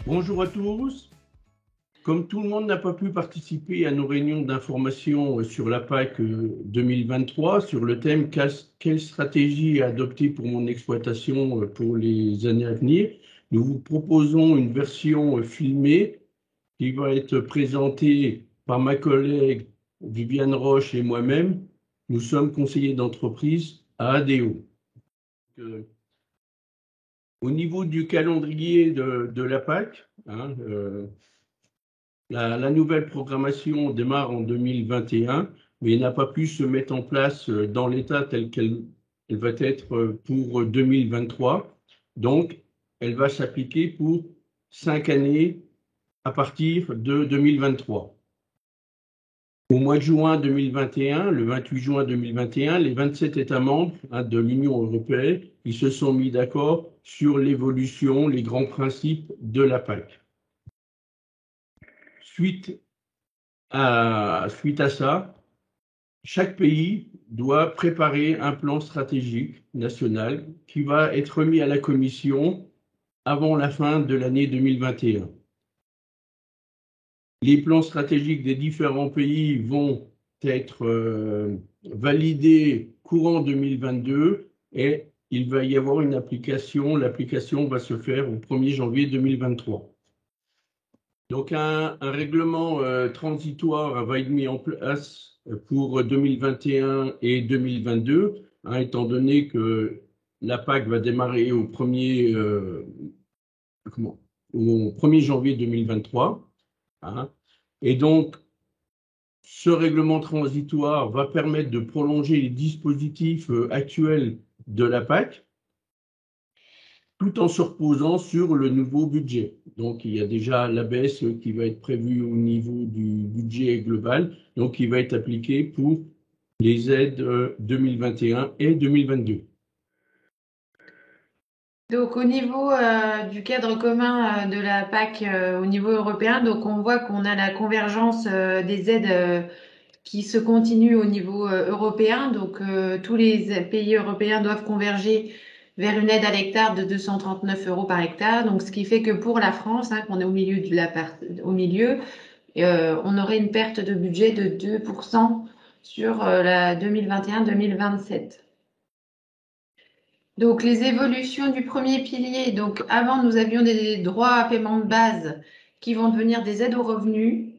Bonjour à tous. Comme tout le monde n'a pas pu participer à nos réunions d'information sur la PAC 2023, sur le thème quelle stratégie adopter pour mon exploitation pour les années à venir, nous vous proposons une version filmée qui va être présentée par ma collègue Viviane Roche et moi-même. Nous sommes conseillers d'entreprise à ADO. Au niveau du calendrier de la PAC, la nouvelle programmation démarre en 2021, mais n'a pas pu se mettre en place dans l'état tel qu'elle va être pour 2023. Donc, elle va s'appliquer pour 5 années à partir de 2023. Au mois de juin 2021, le 28 juin 2021, les 27 États membres de l'Union européenne, ils se sont mis d'accord sur l'évolution, les grands principes de la PAC. Suite à ça, chaque pays doit préparer un plan stratégique national qui va être remis à la Commission avant la fin de l'année 2021. Les plans stratégiques des différents pays vont être validés courant 2022 et il va y avoir une application. L'application va se faire au 1er janvier 2023. Donc un règlement transitoire va être mis en place pour 2021 et 2022, étant donné que la PAC va démarrer au 1er janvier 2023. Et donc, ce règlement transitoire va permettre de prolonger les dispositifs actuels de la PAC, tout en se reposant sur le nouveau budget. Donc, il y a déjà la baisse qui va être prévue au niveau du budget global, donc qui va être appliquée pour les aides 2021 et 2022. Donc au niveau du cadre commun de la PAC au niveau européen, donc on voit qu'on a la convergence des aides qui se continue au niveau européen. Donc tous les pays européens doivent converger vers une aide à l'hectare de 239 € par hectare. Donc ce qui fait que pour la France, qu'on est au milieu on aurait une perte de budget de 2% sur la 2021-2027. Donc, les évolutions du premier pilier. Donc, avant, nous avions des droits à paiement de base qui vont devenir des aides aux revenus,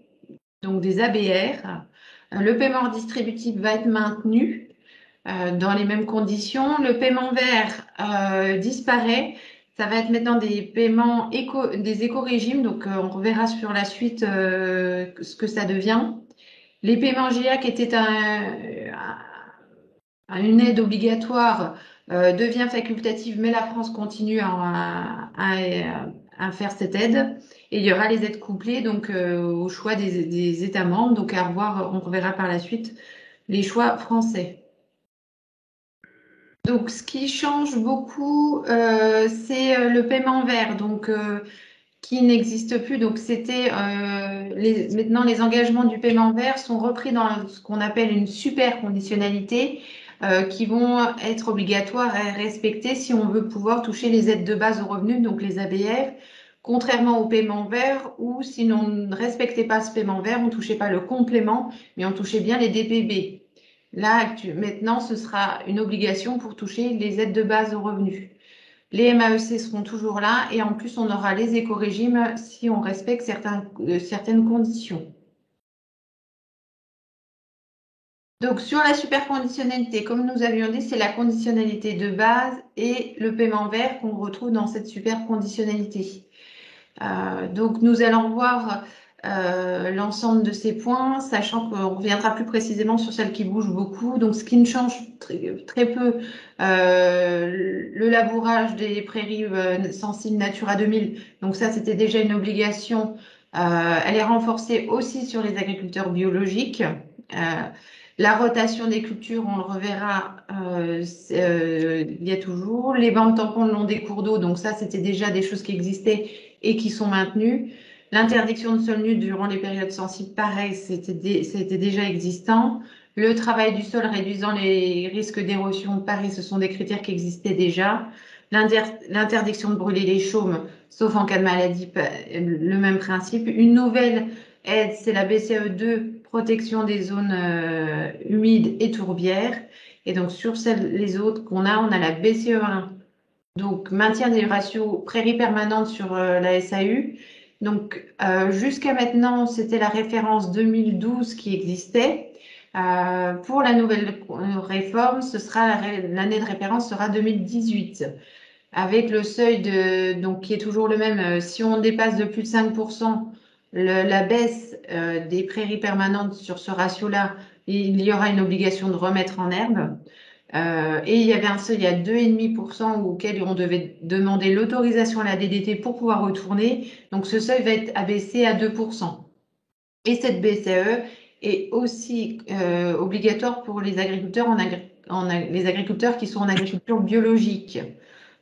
donc des ABR. Le paiement redistributif va être maintenu dans les mêmes conditions. Le paiement vert disparaît. Ça va être maintenant des paiements des éco-régimes. Donc, on reverra sur la suite ce que ça devient. Les paiements GIAC étaient une aide obligatoire devient facultative, mais la France continue à faire cette aide. Et il y aura les aides couplées, donc au choix des États membres. Donc à revoir, on reverra par la suite les choix français. Donc ce qui change beaucoup, c'est le paiement vert, donc qui n'existe plus. Donc c'était maintenant les engagements du paiement vert sont repris dans ce qu'on appelle une super conditionnalité. Qui vont être obligatoires à respecter si on veut pouvoir toucher les aides de base aux revenus, donc les ABR, contrairement au paiement vert où si on ne respectait pas ce paiement vert, on ne touchait pas le complément, mais on touchait bien les DPB. Là, maintenant, ce sera une obligation pour toucher les aides de base aux revenus. Les MAEC seront toujours là et en plus, on aura les éco-régimes si on respecte certaines conditions. Donc, sur la superconditionnalité, comme nous avions dit, c'est la conditionnalité de base et le paiement vert qu'on retrouve dans cette superconditionnalité. Donc, nous allons voir l'ensemble de ces points, sachant qu'on reviendra plus précisément sur celles qui bougent beaucoup. Donc, ce qui ne change très peu, le labourage des prairies sensibles Natura 2000. Donc, ça, c'était déjà une obligation. Elle est renforcée aussi sur les agriculteurs biologiques. La rotation des cultures, on le reverra, il y a toujours. Les bandes tampons le long des cours d'eau, donc ça, c'était déjà des choses qui existaient et qui sont maintenues. L'interdiction de sol nu durant les périodes sensibles, pareil, c'était déjà existant. Le travail du sol réduisant les risques d'érosion, pareil, ce sont des critères qui existaient déjà. L'interdiction de brûler les chaumes, sauf en cas de maladie, le même principe. Une nouvelle aide, c'est la BCE2, protection des zones humides et tourbières. Et donc, sur les autres qu'on a, on a la BCE1, donc maintien des ratios prairies permanentes sur la SAU. Donc, jusqu'à maintenant, c'était la référence 2012 qui existait. Pour la nouvelle réforme, l'année de référence sera 2018, avec le seuil donc qui est toujours le même. Si on dépasse de plus de 5%, la baisse des prairies permanentes sur ce ratio-là, il y aura une obligation de remettre en herbe. Et il y avait un seuil à 2,5% auquel on devait demander l'autorisation à la DDT pour pouvoir retourner. Donc ce seuil va être abaissé à 2%. Et cette BCE est aussi obligatoire pour les agriculteurs, les agriculteurs qui sont en agriculture biologique.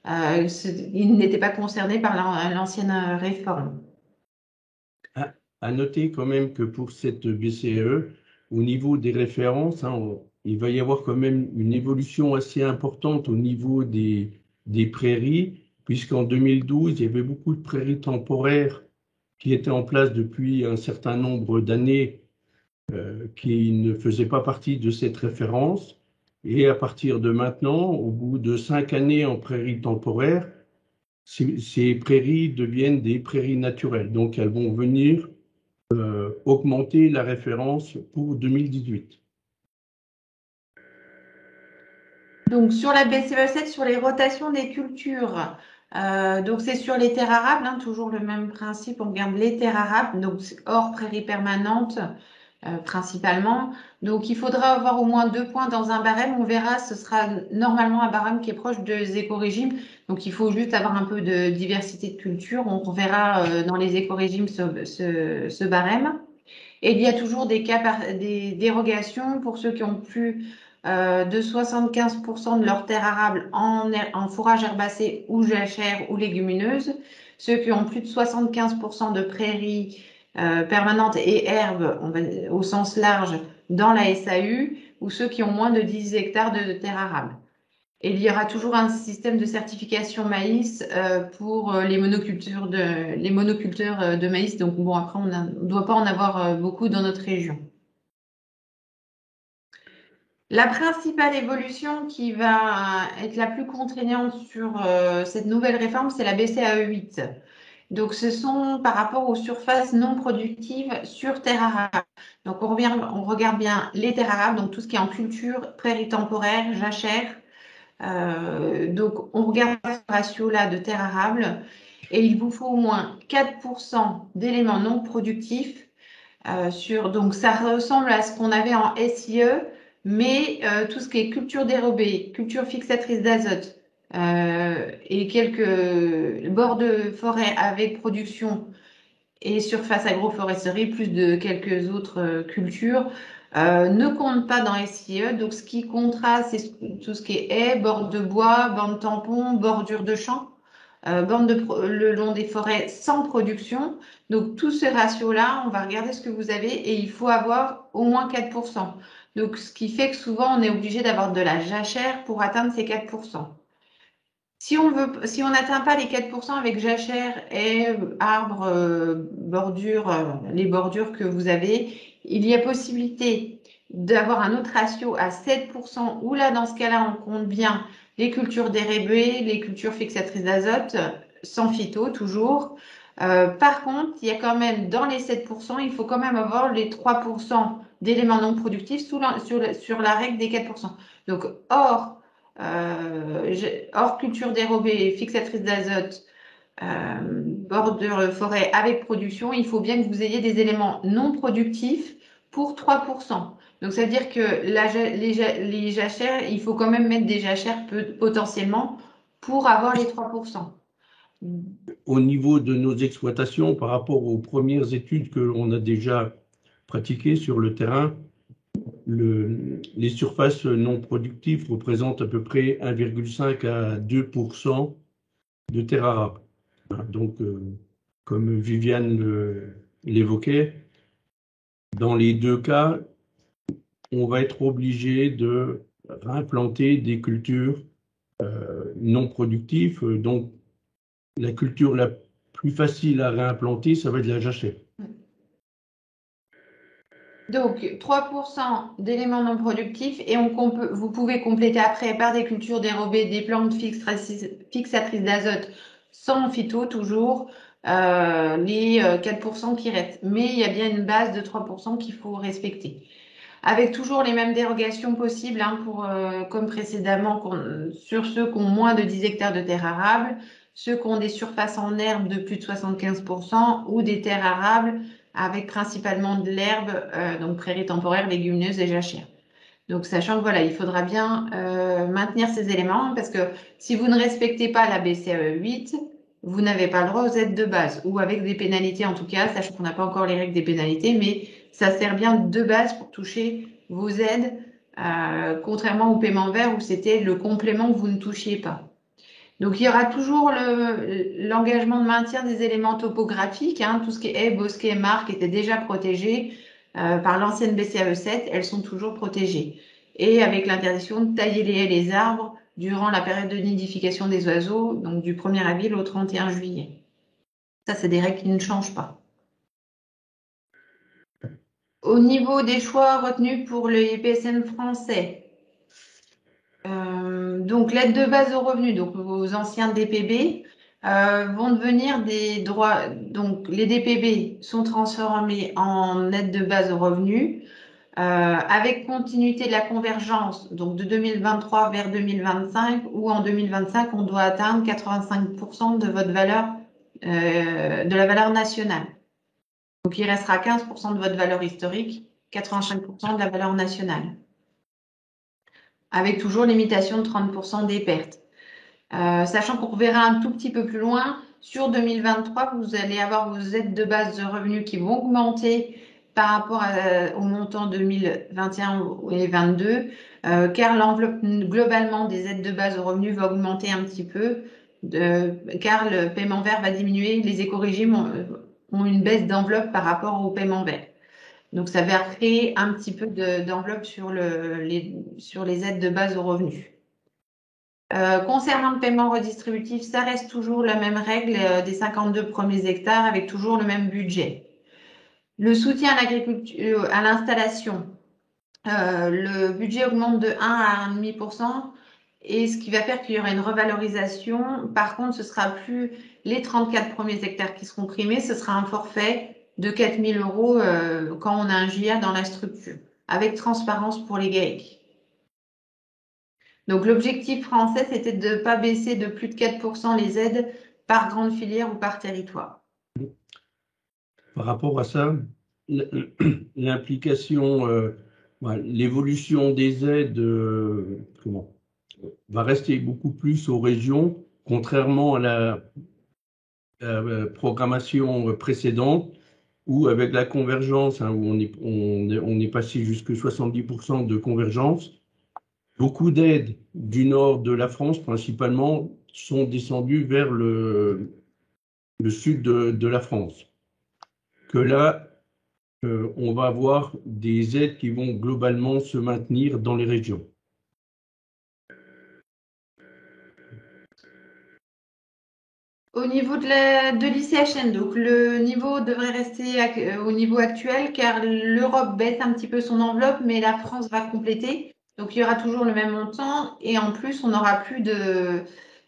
Ils n'étaient pas concernés par l'ancienne réforme. À noter quand même que pour cette BCE, au niveau des références, il va y avoir quand même une évolution assez importante au niveau des prairies, puisqu'en 2012, il y avait beaucoup de prairies temporaires qui étaient en place depuis un certain nombre d'années, qui ne faisaient pas partie de cette référence. Et à partir de maintenant, au bout de 5 années en prairies temporaires, ces prairies deviennent des prairies naturelles. Donc, elles vont venir augmenter la référence pour 2018. Donc sur la BCE7, sur les rotations des cultures, donc c'est sur les terres arables, toujours le même principe, on regarde les terres arables, donc hors prairies permanentes principalement. Donc il faudra avoir au moins 2 points dans un barème, on verra, ce sera normalement un barème qui est proche des éco-régimes, donc il faut juste avoir un peu de diversité de culture, on verra dans les éco-régimes ce barème. Et il y a toujours des des dérogations pour ceux qui ont plus de 75% de leur terre arable en fourrage herbacé ou jachère ou légumineuse, ceux qui ont plus de 75% de prairies permanentes et herbes au sens large dans la SAU, ou ceux qui ont moins de 10 hectares de terre arable. Et il y aura toujours un système de certification maïs pour les monocultures de maïs. Donc bon, après, on ne doit pas en avoir beaucoup dans notre région. La principale évolution qui va être la plus contraignante sur cette nouvelle réforme, c'est la BCAE 8. Donc, ce sont par rapport aux surfaces non productives sur terre arable. Donc, on regarde bien les terres arables, donc tout ce qui est en culture, prairie temporaire, jachère. Donc, on regarde ce ratio-là de terre arable et il vous faut au moins 4% d'éléments non productifs. Donc, ça ressemble à ce qu'on avait en SIE, mais tout ce qui est culture dérobée, culture fixatrice d'azote et quelques bords de forêt avec production et surface agroforesterie, plus de quelques autres cultures, ne compte pas dans SIE. Donc, ce qui comptera, c'est tout ce qui est haies, bords de bois, bandes tampons, bordure de champs, le long des forêts sans production. Donc, tous ces ratios-là, on va regarder ce que vous avez et il faut avoir au moins 4%. Donc, ce qui fait que souvent, on est obligé d'avoir de la jachère pour atteindre ces 4%. Si on n'atteint pas les 4% avec jachère, haies, arbres, bordures, les bordures que vous avez, il y a possibilité d'avoir un autre ratio à 7%, où là, dans ce cas-là, on compte bien les cultures dérébées, les cultures fixatrices d'azote, sans phyto, toujours. Par contre, il y a quand même, dans les 7%, il faut quand même avoir les 3% d'éléments non productifs sur la règle des 4%. Donc, hors culture dérobée, fixatrice d'azote, bordure forêt avec production, il faut bien que vous ayez des éléments non productifs pour 3%. Donc, ça veut dire que les jachères, il faut quand même mettre des jachères potentiellement pour avoir les 3%. Au niveau de nos exploitations, par rapport aux premières études que l'on a déjà pratiquées sur le terrain, les surfaces non productives représentent à peu près 1,5 à 2% de terres arables. Donc, comme Viviane l'évoquait, dans les deux cas, on va être obligé de réimplanter des cultures non productives. Donc, la culture la plus facile à réimplanter, ça va être la jachère. Donc, 3% d'éléments non productifs et vous pouvez compléter après par des cultures dérobées, des plantes fixatrices d'azote sans phyto toujours, les 4% qui restent. Mais il y a bien une base de 3% qu'il faut respecter. Avec toujours les mêmes dérogations possibles, hein, comme précédemment, sur ceux qui ont moins de 10 hectares de terres arables, ceux qui ont des surfaces en herbe de plus de 75% ou des terres arables avec principalement de l'herbe, donc prairies temporaires, légumineuses et jachères. Donc, sachant que voilà, il faudra bien maintenir ces éléments parce que si vous ne respectez pas la BCAE 8, vous n'avez pas le droit aux aides de base ou avec des pénalités en tout cas, sachant qu'on n'a pas encore les règles des pénalités, mais ça sert bien de base pour toucher vos aides, contrairement au paiement vert où c'était le complément que vous ne touchiez pas. Donc, il y aura toujours l'engagement de maintien des éléments topographiques, hein, tout ce qui est haies, bosquets, marques étaient déjà protégés par l'ancienne BCAE 7, elles sont toujours protégées. Et avec l'interdiction de tailler les haies et les arbres durant la période de nidification des oiseaux, donc du 1er avril au 31 juillet. Ça, c'est des règles qui ne changent pas. Au niveau des choix retenus pour les PSN français, donc l'aide de base aux revenus, donc vos anciens DPB, vont devenir des droits. Donc les DPB sont transformés en aide de base aux revenus avec continuité de la convergence, donc de 2023 vers 2025, où en 2025 on doit atteindre 85% de votre valeur, de la valeur nationale. Donc il restera 15% de votre valeur historique, 85% de la valeur nationale, avec toujours limitation de 30% des pertes. Sachant qu'on verra un tout petit peu plus loin, sur 2023, vous allez avoir vos aides de base de revenus qui vont augmenter par rapport au montant 2021 et 2022, car l'enveloppe globalement des aides de base aux revenus va augmenter un petit peu, car le paiement vert va diminuer, les éco-régimes ont une baisse d'enveloppe par rapport au paiement vert. Donc, ça va créer un petit peu d'enveloppe sur les aides de base aux revenus. Concernant le paiement redistributif, ça reste toujours la même règle des 52 premiers hectares avec toujours le même budget. Le soutien à l'agriculture, à l'installation, le budget augmente de 1 à 1,5% et ce qui va faire qu'il y aura une revalorisation. Par contre, ce sera plus les 34 premiers hectares qui seront primés, ce sera un forfait de 4 000 euros quand on a un JA dans la structure, avec transparence pour les GAEC. Donc, l'objectif français, c'était de ne pas baisser de plus de 4% les aides par grande filière ou par territoire. Par rapport à ça, l'implication, l'évolution des aides va rester beaucoup plus aux régions, contrairement à la programmation précédente, où avec la convergence, hein, où on est passé jusqu'à 70% de convergence, beaucoup d'aides du nord de la France, principalement, sont descendues vers le sud de la France. Que là, on va avoir des aides qui vont globalement se maintenir dans les régions. Au niveau de l'ICHN, donc le niveau devrait rester au niveau actuel car l'Europe baisse un petit peu son enveloppe, mais la France va compléter. Donc il y aura toujours le même montant et en plus on n'aura plus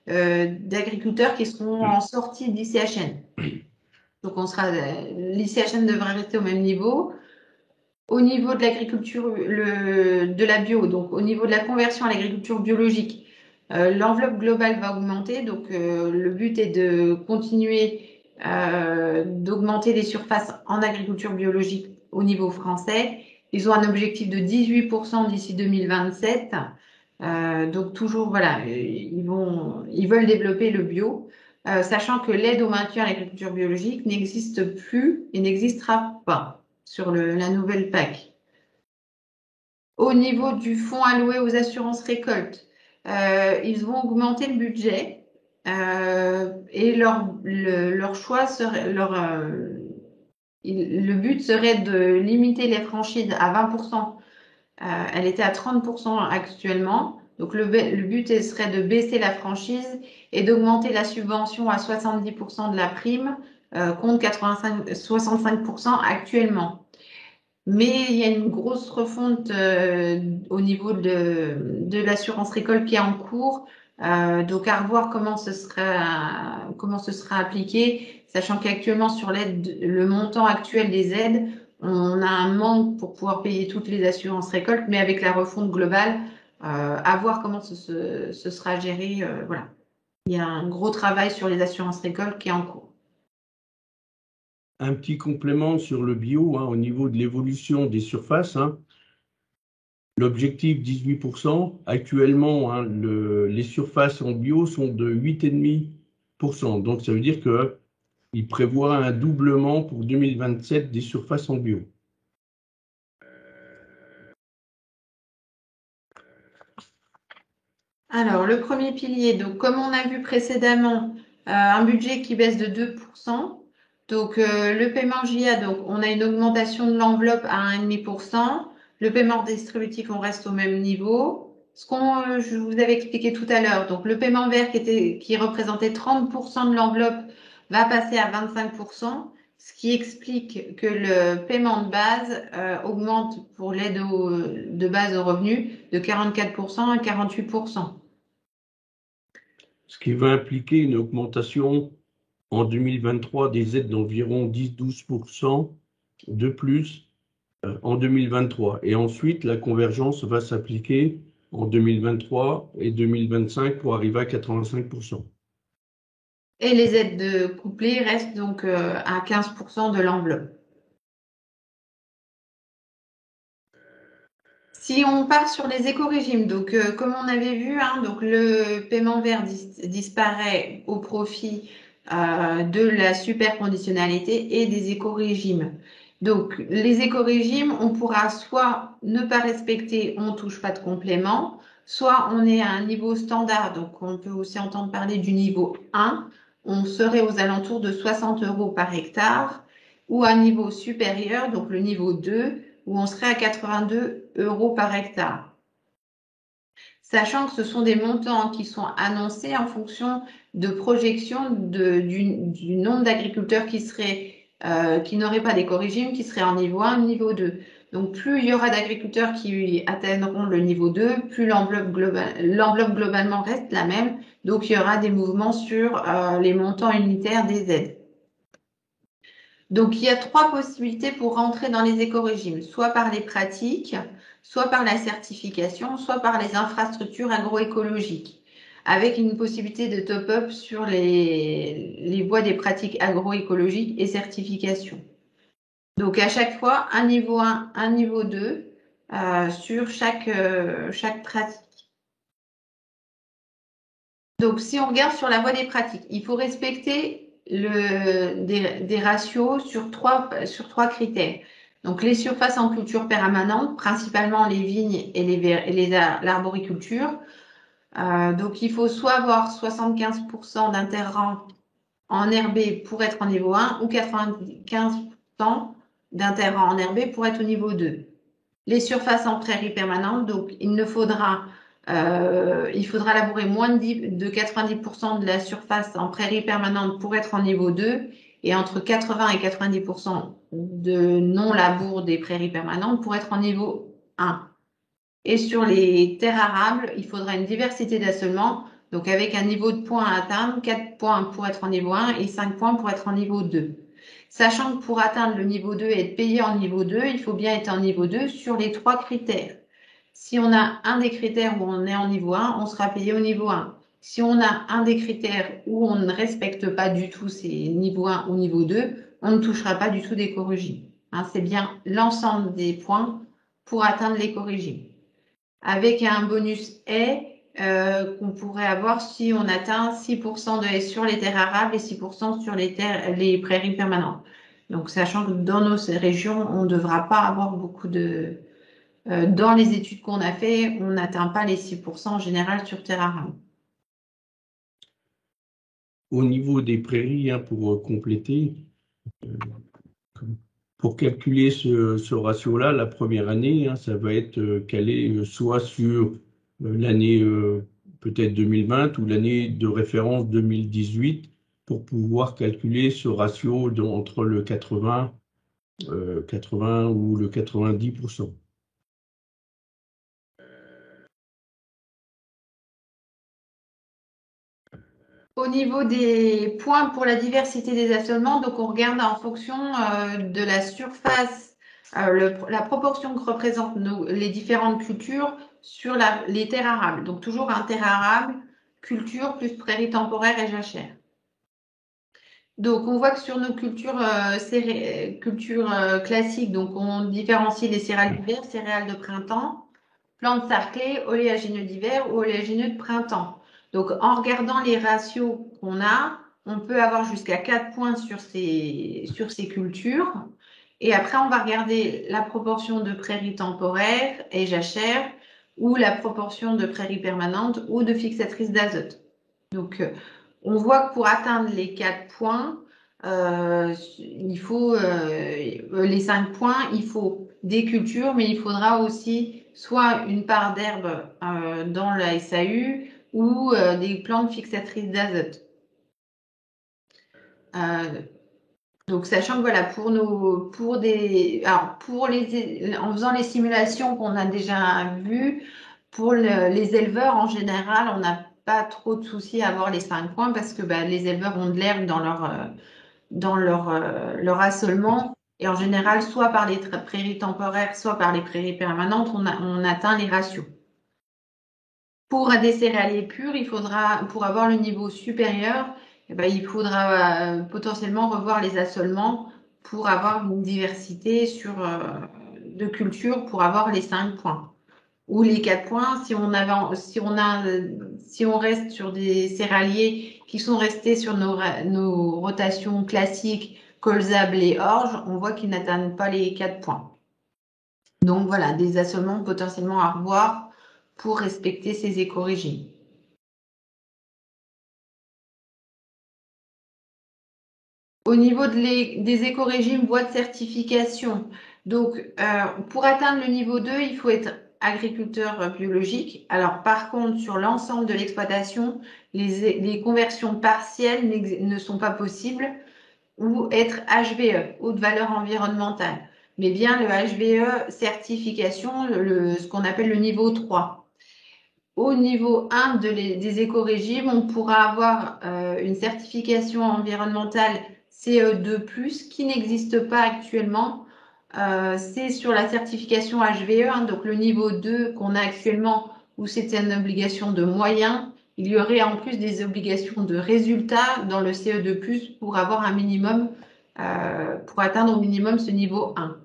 d'agriculteurs qui seront en sortie d'ICHN. Donc l'ICHN devrait rester au même niveau. Au niveau de l'agriculture, de la bio, donc au niveau de la conversion à l'agriculture biologique, l'enveloppe globale va augmenter. Donc le but est de continuer d'augmenter les surfaces en agriculture biologique au niveau français. Ils ont un objectif de 18% d'ici 2027. Donc toujours, voilà, ils veulent développer le bio. Sachant que l'aide au maintien à l'agriculture biologique n'existe plus et n'existera pas sur la nouvelle PAC. Au niveau du fonds alloué aux assurances récoltes, ils vont augmenter le budget et leur choix serait, le but serait de limiter les franchises à 20% Elle était à 30% actuellement. Donc, le but serait de baisser la franchise et d'augmenter la subvention à 70% de la prime, contre 65% actuellement. Mais il y a une grosse refonte au niveau de l'assurance récolte qui est en cours. Donc, à revoir comment ce sera appliqué, sachant qu'actuellement, sur l'aide, le montant actuel des aides, on a un manque pour pouvoir payer toutes les assurances récoltes, mais avec la refonte globale, à voir comment ce sera géré. Voilà. Il y a un gros travail sur les assurances récoltes qui est en cours. Un petit complément sur le bio, au niveau de l'évolution des surfaces. L'objectif 18%, actuellement, les surfaces en bio sont de 8,5%. Donc, ça veut dire qu'il prévoit un doublement pour 2027 des surfaces en bio. Alors, le premier pilier, donc comme on a vu précédemment, un budget qui baisse de 2%. Donc, le paiement JA, donc on a une augmentation de l'enveloppe à 1,5%. Le paiement distributif, on reste au même niveau. Je vous avais expliqué tout à l'heure, donc le paiement vert qui représentait 30% de l'enveloppe va passer à 25%, ce qui explique que le paiement de base augmente pour l'aide de base aux revenus de 44% à 48%. Ce qui va impliquer une augmentation en 2023 des aides d'environ 10-12% de plus en 2023. Et ensuite, la convergence va s'appliquer en 2023 et 2025 pour arriver à 85%. Et les aides de couplées restent donc à 15% de l'enveloppe. Si on part sur les éco-régimes, donc comme on avait vu, donc le paiement vert disparaît au profit de la superconditionnalité et des éco-régimes. Donc les éco-régimes, on pourra soit ne pas respecter, on ne touche pas de complément, soit on est à un niveau standard, donc on peut aussi entendre parler du niveau 1, on serait aux alentours de 60 € par hectare, ou à un niveau supérieur, donc le niveau 2, où on serait à 82 € par hectare. Sachant que ce sont des montants qui sont annoncés en fonction de projections du nombre d'agriculteurs qui n'auraient pas d'éco-régime, qui seraient en niveau 1, niveau 2. Donc, plus il y aura d'agriculteurs qui atteindront le niveau 2, plus l'enveloppe globalement reste la même. Donc, il y aura des mouvements sur les montants unitaires des aides. Donc, il y a 3 possibilités pour rentrer dans les éco-régimes, soit par les pratiques, soit par la certification, soit par les infrastructures agroécologiques, avec une possibilité de top-up sur les voies des pratiques agroécologiques et certification. Donc, à chaque fois, un niveau 1, un niveau 2 sur chaque pratique. Donc, si on regarde sur la voie des pratiques, il faut respecter des ratios sur trois critères. Donc, les surfaces en culture permanente, principalement les vignes et l'arboriculture. Donc, il faut soit avoir 75% d'interrants en herbé pour être en niveau 1 ou 95% d'interrants en herbé pour être au niveau 2. Les surfaces en prairie permanente, donc il faudra labourer moins de 90% de la surface en prairie permanente pour être en niveau 2 et entre 80 et 90% de non-labour des prairies permanentes pour être en niveau 1. Et sur les terres arables, il faudra une diversité d'assolements, donc avec un niveau de points à atteindre, 4 points pour être en niveau 1 et 5 points pour être en niveau 2. Sachant que pour atteindre le niveau 2 et être payé en niveau 2, il faut bien être en niveau 2 sur les 3 critères. Si on a un des critères où on est en niveau 1, on sera payé au niveau 1. Si on a un des critères où on ne respecte pas du tout ces niveau 1 ou niveau 2, on ne touchera pas du tout d'éco-régime. C'est bien l'ensemble des points pour atteindre l'éco-régime. Avec un bonus haies qu'on pourrait avoir si on atteint 6% de haies sur les terres arables et 6% sur les prairies permanentes. Donc, sachant que dans nos régions, on ne devra pas avoir beaucoup de... dans les études qu'on a fait, on n'atteint pas les 6% en général sur terres arables. Au niveau des prairies, pour compléter, pour calculer ce ratio-là, la première année, hein, ça va être calé soit sur l'année peut-être 2020 ou l'année de référence 2018 pour pouvoir calculer ce ratio entre le 80 ou le 90%. Au niveau des points pour la diversité des assolements, donc on regarde en fonction de la surface, la proportion que représentent les différentes cultures sur les terres arables. Donc toujours un terre arable, culture plus prairie temporaire et jachère. Donc on voit que sur nos cultures, classiques, donc on différencie les céréales d'hiver, céréales de printemps, plantes sarclées, oléagineux d'hiver ou oléagineux de printemps. Donc, en regardant les ratios qu'on a, on peut avoir jusqu'à 4 points sur ces cultures. Et après, on va regarder la proportion de prairies temporaires et jachères ou la proportion de prairies permanentes ou de fixatrices d'azote. Donc, on voit que pour atteindre les 4 points, il faut les 5 points, il faut des cultures, mais il faudra aussi soit une part d'herbe dans la SAU ou des plantes fixatrices d'azote. Donc, sachant que voilà, en faisant les simulations qu'on a déjà vues, pour les éleveurs en général, on n'a pas trop de soucis à avoir les 5 points parce que les éleveurs ont de l'herbe dans leur assolement. Et en général, soit par les prairies temporaires, soit par les prairies permanentes, on atteint les ratios. Pour des céréaliers purs, pour avoir le niveau supérieur, il faudra potentiellement revoir les assolements pour avoir une diversité de cultures pour avoir les 5 points. Ou les 4 points, si on reste sur des céréaliers qui sont restés sur nos rotations classiques, colza, blé, orge, on voit qu'ils n'atteignent pas les 4 points. Donc voilà, des assolements potentiellement à revoir pour respecter ces écorégimes. Au niveau des écorégimes voie de certification, donc pour atteindre le niveau 2, il faut être agriculteur biologique. Alors par contre, sur l'ensemble de l'exploitation, les conversions partielles ne sont pas possibles ou être HVE, haute valeur environnementale. Mais bien le HVE certification, ce qu'on appelle le niveau 3. Au niveau 1 des écorégimes, on pourra avoir une certification environnementale CE2+, qui n'existe pas actuellement. C'est sur la certification HVE, hein, donc le niveau 2 qu'on a actuellement, où c'était une obligation de moyens. Il y aurait en plus des obligations de résultats dans le CE2+, pour avoir un minimum, pour atteindre au minimum ce niveau 1.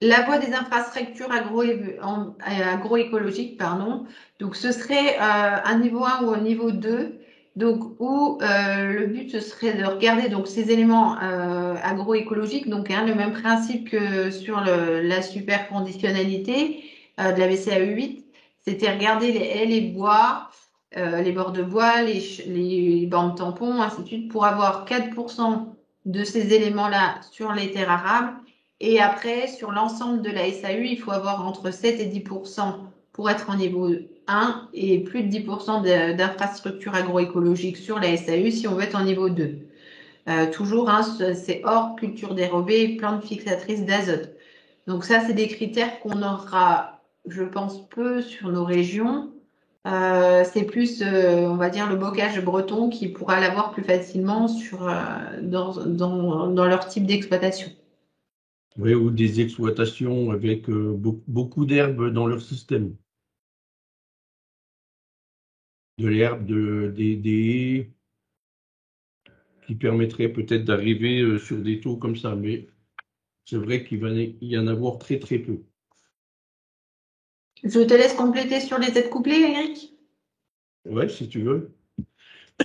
La voie des infrastructures agroécologiques, pardon. Donc, ce serait un niveau 1 ou un niveau 2. Donc, où le but, ce serait de regarder donc, ces éléments agroécologiques. Donc, le même principe que sur la superconditionnalité de la BCAE 8. C'était regarder les haies, les bois, les bords de bois, les bandes tampons, ainsi de suite, pour avoir 4% de ces éléments-là sur les terres arables. Et après, sur l'ensemble de la SAU, il faut avoir entre 7 et 10% pour être en niveau 1 et plus de 10% d'infrastructures agroécologiques sur la SAU si on veut être en niveau 2. Toujours, c'est hors culture dérobée, plantes fixatrices d'azote. Donc ça, c'est des critères qu'on aura, je pense, peu sur nos régions. C'est plus, on va dire, le bocage breton qui pourra l'avoir plus facilement dans leur type d'exploitation. Oui, ou des exploitations avec beaucoup d'herbes dans leur système. De l'herbe, des haies, qui permettraient peut-être d'arriver sur des taux comme ça. Mais c'est vrai qu'il va y en avoir très, très peu. Je te laisse compléter sur les aides couplées, Eric. Oui, si tu veux.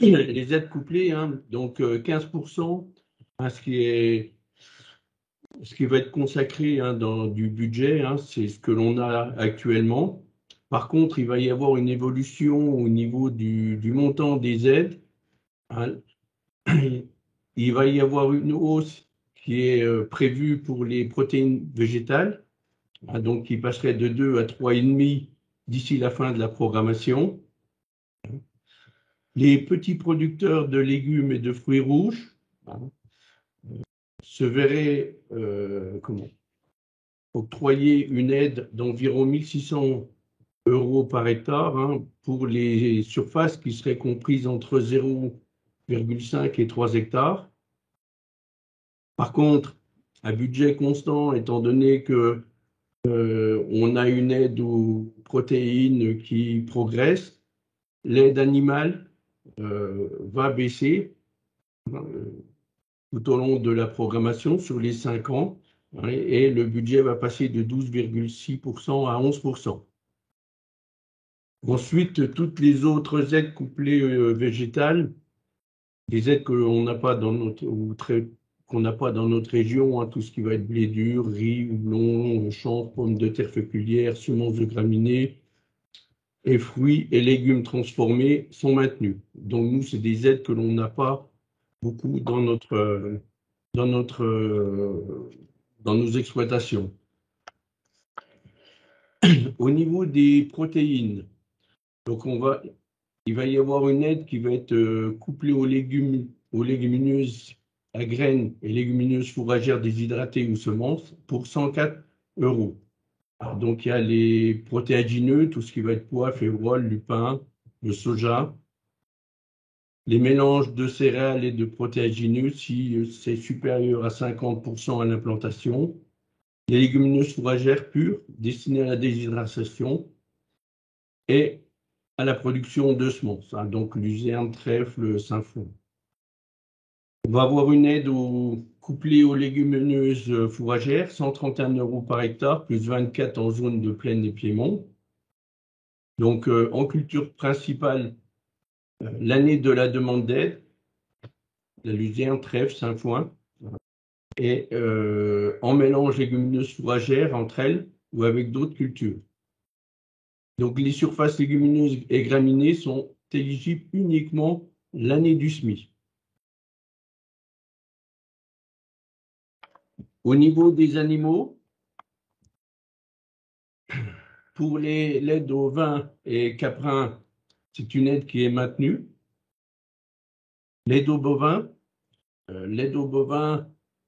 Les aides couplées, hein, donc 15%, hein, ce qui va être consacré dans du budget, hein, c'est ce que l'on a actuellement. Par contre, il va y avoir une évolution au niveau du montant des aides. Hein. il va y avoir une hausse qui est prévue pour les protéines végétales, donc qui passerait de 2 à 3,5 d'ici la fin de la programmation. Les petits producteurs de légumes et de fruits rouges se verraient octroyer une aide d'environ 1 600 € par hectare pour les surfaces qui seraient comprises entre 0,5 et 3 hectares. Par contre, à budget constant, étant donné que on a une aide aux protéines qui progresse, l'aide animale va baisser tout au long de la programmation sur les 5 ans, et le budget va passer de 12,6% à 11%. Ensuite, toutes les autres aides couplées végétales, des aides qu'on n'a pas dans notre qu'on n'a pas dans notre région, tout ce qui va être blé dur, riz, houblon, chanvre, pommes de terre féculières, semences de graminées, et fruits et légumes transformés sont maintenus. Donc nous, c'est des aides que l'on n'a pas beaucoup dans nos exploitations. Au niveau des protéines, donc il va y avoir une aide qui va être couplée aux légumineuses à graines et légumineuses fourragères déshydratées ou semences pour 104 €. Donc il y a les protéagineux, tout ce qui va être pois, févrole, lupin, le soja, les mélanges de céréales et de protéagineux si c'est supérieur à 50% à l'implantation, les légumineuses fourragères pures destinées à la déshydratation et à la production de semences, donc luzerne, trèfle, sainfoin. On va avoir une aide couplée aux légumineuses fourragères, 131 € par hectare, plus 24 en zone de plaine et piémont. Donc, en culture principale, l'année de la demande d'aide, la luzerne, trèfle, sainfoin, et en mélange légumineuses fourragères entre elles ou avec d'autres cultures. Donc, les surfaces légumineuses et graminées sont éligibles uniquement l'année du semis. Au niveau des animaux, pour l'aide aux vins et caprins, c'est une aide qui est maintenue. L'aide aux bovins,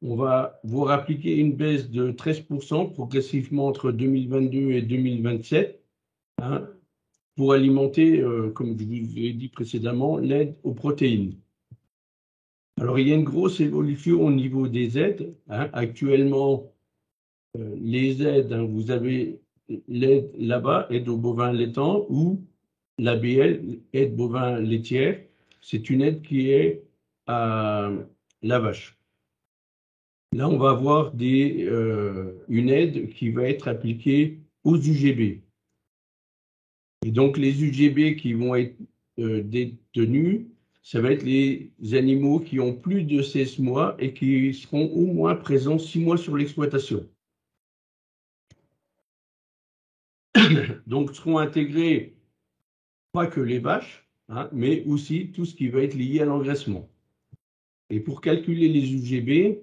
on va vous appliquer une baisse de 13% progressivement entre 2022 et 2027 pour alimenter, comme je vous ai dit précédemment, l'aide aux protéines. Alors, il y a une grosse évolution au niveau des aides. Actuellement, les aides, vous avez l'aide là-bas, aide aux bovins laitants, ou l'ABL, aide bovin laitière. C'est une aide qui est à la vache. Là, on va avoir une aide qui va être appliquée aux UGB. Et donc, les UGB qui vont être détenus, ça va être les animaux qui ont plus de 16 mois et qui seront au moins présents 6 mois sur l'exploitation. Donc, seront intégrés pas que les vaches, mais aussi tout ce qui va être lié à l'engraissement. Et pour calculer les UGB,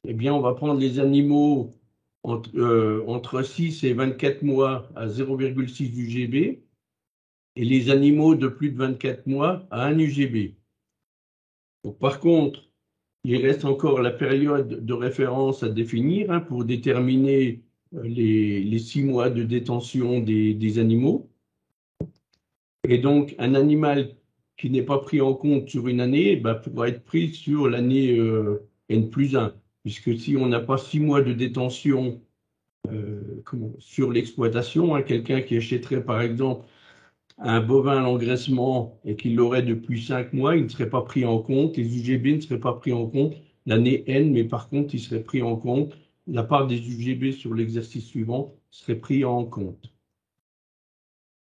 eh bien, on va prendre les animaux entre 6 et 24 mois à 0,6 UGB et les animaux de plus de 24 mois à 1 UGB. Donc, par contre, il reste encore la période de référence à définir pour déterminer les 6 mois de détention des animaux. Et donc, un animal qui n'est pas pris en compte sur une année pourra être pris sur l'année N+1, puisque si on n'a pas 6 mois de détention sur l'exploitation, quelqu'un qui achèterait par exemple un bovin à l'engraissement et qu'il l'aurait depuis 5 mois, il ne serait pas pris en compte, les UGB ne seraient pas pris en compte l'année N, mais par contre, il serait pris en compte, la part des UGB sur l'exercice suivant serait pris en compte.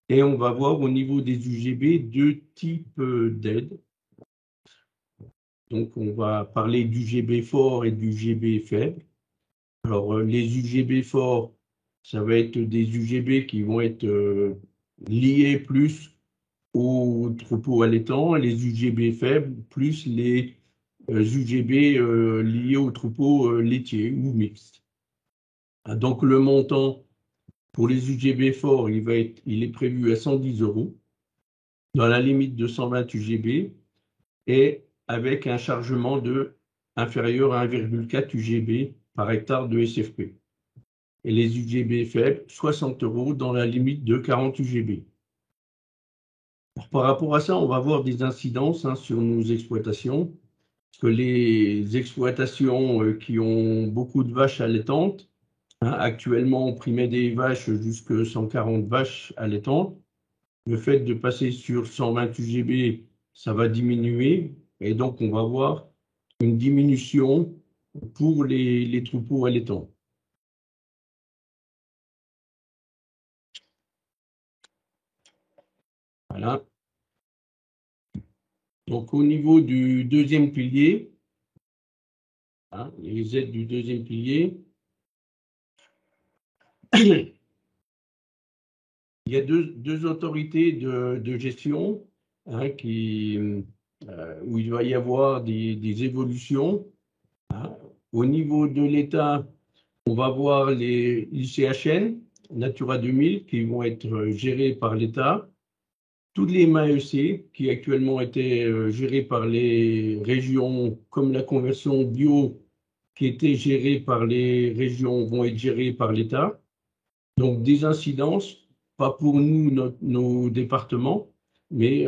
Et on va voir au niveau des UGB 2 types d'aides. Donc, on va parler d'UGB fort et d'UGB faible. Alors, les UGB forts, ça va être des UGB qui vont être liés plus aux troupeaux allaitants, les UGB faibles, plus les UGB liés aux troupeaux laitiers ou mixtes. Donc le montant pour les UGB forts, il est prévu à 110 €, dans la limite de 120 UGB, et avec un chargement inférieur à 1,4 UGB par hectare de SFP. Et les UGB faibles, 60 € dans la limite de 40 UGB. Alors, par rapport à ça, on va avoir des incidences sur nos exploitations. Parce que les exploitations qui ont beaucoup de vaches allaitantes, actuellement, on primait des vaches jusqu'à 140 vaches allaitantes. Le fait de passer sur 120 UGB, ça va diminuer. Et donc, on va avoir une diminution pour les troupeaux allaitants. Voilà. Donc, au niveau du deuxième pilier, les aides du deuxième pilier, il y a deux autorités de gestion où il va y avoir des évolutions. Au niveau de l'État, on va voir les ICHN, Natura 2000, qui vont être gérés par l'État. Toutes les MAEC, qui actuellement étaient gérées par les régions, comme la conversion bio, qui était gérée par les régions, vont être gérées par l'État. Donc des incidences, pas pour nous, nos départements, mais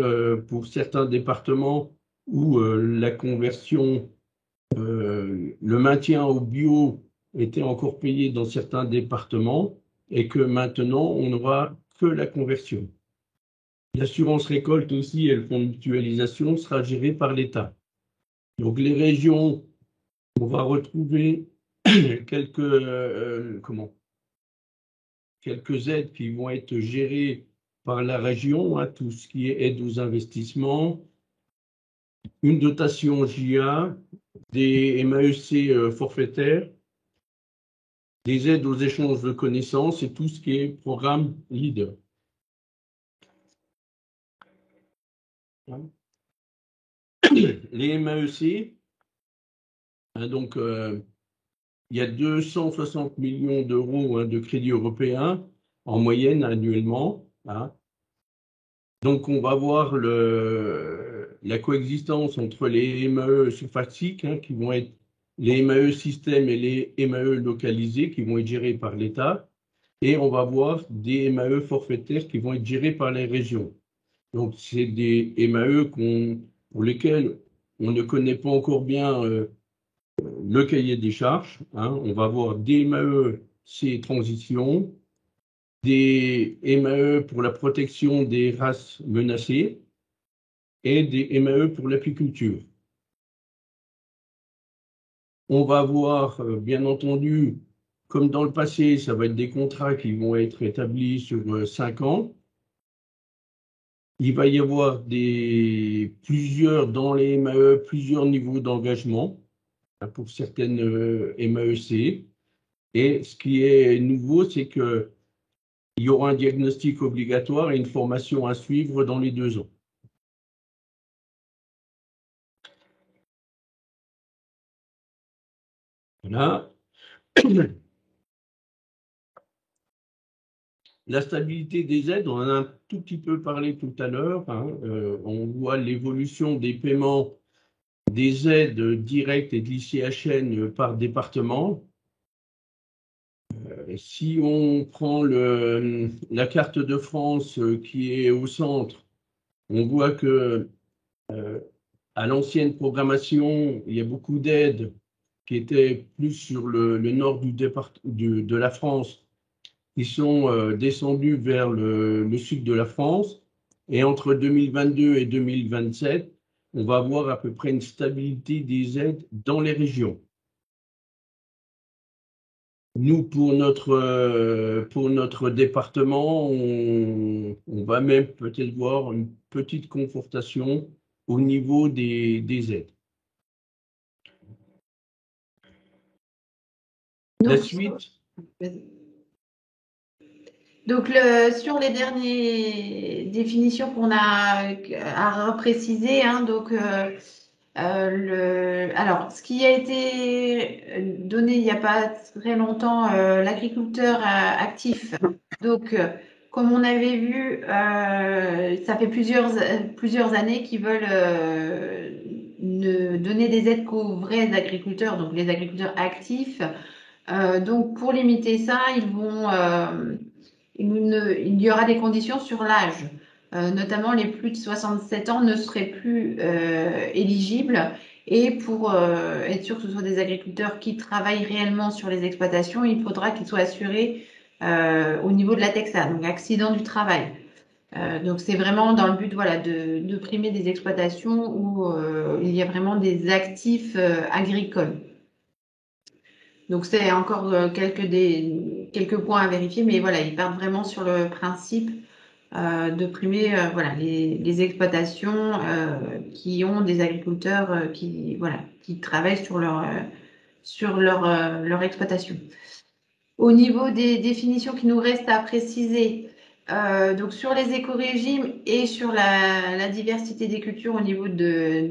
pour certains départements où la conversion, le maintien au bio était encore payé dans certains départements et que maintenant, on n'aura que la conversion. L'assurance récolte aussi et le fonds de mutualisation sera géré par l'État. Donc les régions, on va retrouver quelques aides qui vont être gérées par la région, tout ce qui est aide aux investissements, une dotation JA, des MAEC forfaitaires, des aides aux échanges de connaissances et tout ce qui est programme LEADER. Les MAEC, donc il y a 260 millions d'euros de crédits européens en moyenne annuellement. Donc on va voir la coexistence entre les MAE surfaciques, qui vont être les MAE système et les MAE localisés, qui vont être gérés par l'État. Et on va voir des MAE forfaitaires qui vont être gérés par les régions. Donc, c'est des MAE pour lesquels on ne connaît pas encore bien le cahier des charges. On va avoir des MAE C transition, des MAE pour la protection des races menacées et des MAE pour l'apiculture. On va avoir, bien entendu, comme dans le passé, ça va être des contrats qui vont être établis sur 5 ans. Il va y avoir dans les MAE, plusieurs niveaux d'engagement pour certaines MAEC. Et ce qui est nouveau, c'est qu'il y aura un diagnostic obligatoire et une formation à suivre dans les 2 ans. Voilà. La stabilité des aides, on en a un tout petit peu parlé tout à l'heure. On voit l'évolution des paiements des aides directes et de l'ICHN par département. Si on prend la carte de France qui est au centre, on voit que à l'ancienne programmation, il y a beaucoup d'aides qui étaient plus sur le nord de la France, qui sont descendues vers le sud de la France. Et entre 2022 et 2027, on va avoir à peu près une stabilité des aides dans les régions. Nous, pour notre département, on va même peut-être voir une petite confortation au niveau des aides. La suite. Donc, sur les dernières définitions qu'on a à repréciser, hein, donc, alors, ce qui a été donné il n'y a pas très longtemps, l'agriculteur actif. Donc, comme on avait vu, ça fait plusieurs années qu'ils veulent ne donner des aides qu'aux vrais agriculteurs, donc les agriculteurs actifs. Donc, pour limiter ça, il y aura des conditions sur l'âge. Notamment, les plus de 67 ans ne seraient plus éligibles. Et pour être sûr que ce soit des agriculteurs qui travaillent réellement sur les exploitations, il faudra qu'ils soient assurés au niveau de la TEXA, donc accident du travail. Donc c'est vraiment dans le but voilà, de primer des exploitations où il y a vraiment des actifs agricoles. Donc c'est encore quelques points à vérifier, mais voilà, ils partent vraiment sur le principe de primer voilà, les exploitations qui ont des agriculteurs voilà, qui travaillent sur leur exploitation. Au niveau des définitions qui nous restent à préciser, donc sur les écorégimes et sur la diversité des cultures au niveau de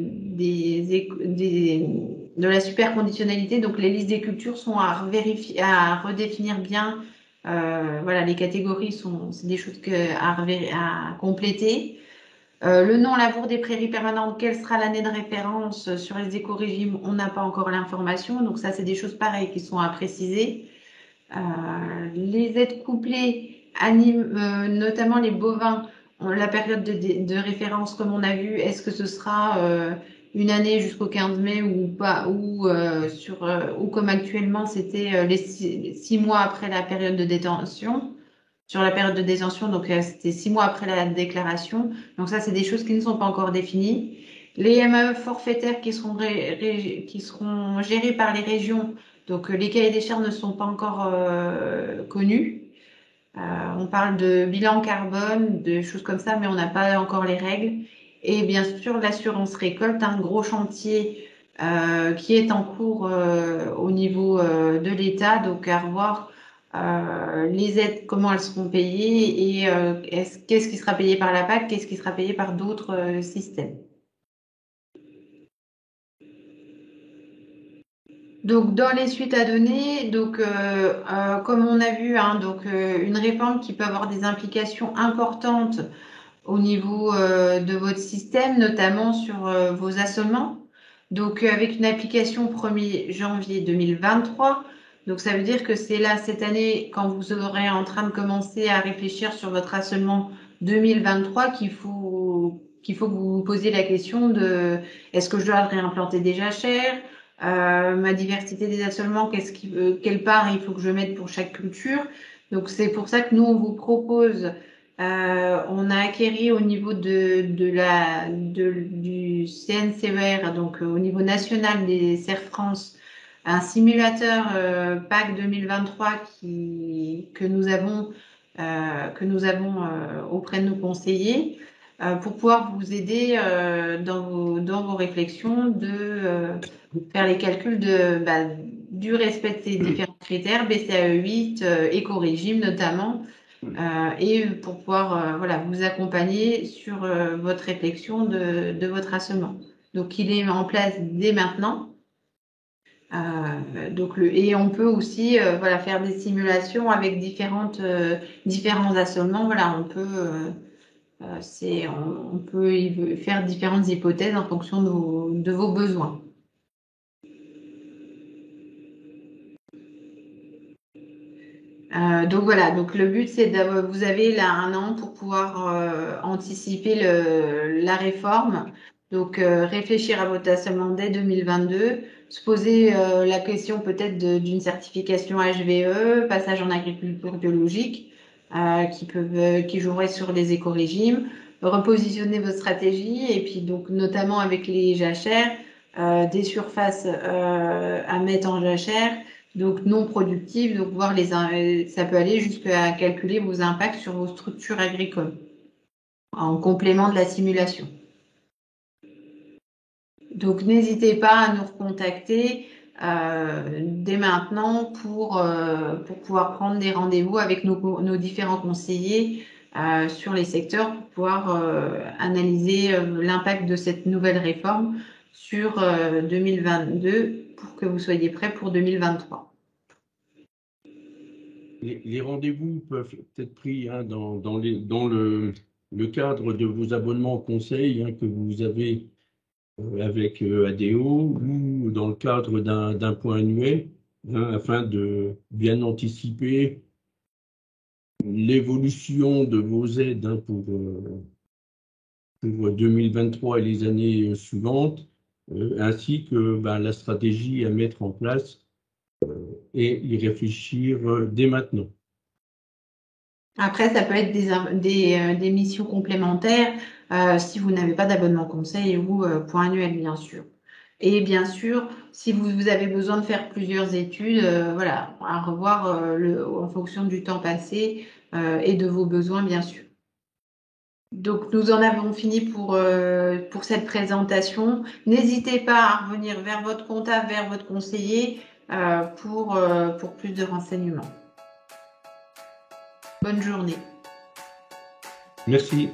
la superconditionnalité, donc les listes des cultures sont à redéfinir bien. Voilà, les catégories c'est des choses à compléter. Le nom labour des prairies permanentes, quelle sera l'année de référence sur les écorégimes? On n'a pas encore l'information, donc ça c'est des choses pareilles qui sont à préciser. Les aides couplées notamment les bovins, la période de référence, comme on a vu, est-ce que ce sera une année jusqu'au 15 mai ou pas, ou comme actuellement, c'était les 6 mois après la période de détention, sur la période de détention, donc c'était 6 mois après la déclaration. Donc ça, c'est des choses qui ne sont pas encore définies. Les MAE forfaitaires qui seront gérés par les régions, donc les cahiers des charges ne sont pas encore connus. On parle de bilan carbone, de choses comme ça, mais on n'a pas encore les règles. Et bien sûr, l'assurance récolte, un gros chantier qui est en cours au niveau de l'État. Donc, à revoir les aides, comment elles seront payées et qu'est-ce qui sera payé par la PAC, qu'est-ce qui sera payé par d'autres systèmes. Donc, dans les suites à donner, donc, comme on a vu, hein, donc, une réforme qui peut avoir des implications importantes au niveau de votre système, notamment sur vos assomments. Donc, avec une application 1er janvier 2023. Donc, ça veut dire que c'est là, cette année, quand vous serez en train de commencer à réfléchir sur votre assommement 2023, qu'il faut que vous vous posiez la question de est-ce que je dois le réimplanter déjà cher? Ma diversité des assolements, quelle part il faut que je mette pour chaque culture. Donc, c'est pour ça que nous, on vous propose on a acquéri au niveau du CNCER, donc au niveau national des CER France, un simulateur PAC 2023 que nous avons auprès de nos conseillers pour pouvoir vous aider dans vos réflexions de faire les calculs du respect de ces différents critères, BCAE 8, éco-régime notamment, et pour pouvoir voilà, vous accompagner sur votre réflexion de votre assommant. Donc, il est en place dès maintenant. Et on peut aussi voilà, faire des simulations avec différents assomements. Voilà, on peut faire différentes hypothèses en fonction de vos besoins. Donc voilà, donc le but c'est vous avez là un an pour pouvoir anticiper la réforme, donc réfléchir à votre assommement dès 2022, se poser la question peut-être d'une certification HVE, passage en agriculture biologique, qui jouerait sur les écorégimes, repositionner votre stratégie et puis donc notamment avec les jachères, des surfaces à mettre en jachère donc non productives, donc ça peut aller jusqu'à calculer vos impacts sur vos structures agricoles en complément de la simulation. Donc n'hésitez pas à nous recontacter dès maintenant pour pouvoir prendre des rendez-vous avec nos différents conseillers sur les secteurs pour pouvoir analyser l'impact de cette nouvelle réforme sur 2022 pour que vous soyez prêts pour 2023. Les rendez-vous peuvent être pris dans le cadre de vos abonnements conseils que vous avez avec ADO ou dans le cadre d'un point annuel afin de bien anticiper l'évolution de vos aides pour 2023 et les années suivantes, ainsi que la stratégie à mettre en place et y réfléchir dès maintenant. Après, ça peut être des missions complémentaires si vous n'avez pas d'abonnement conseil ou point annuel, bien sûr. Et bien sûr, si vous avez besoin de faire plusieurs études, voilà, à revoir en fonction du temps passé et de vos besoins, bien sûr. Donc, nous en avons fini pour cette présentation. N'hésitez pas à revenir vers votre comptable, vers votre conseiller pour plus de renseignements. Bonne journée. Merci.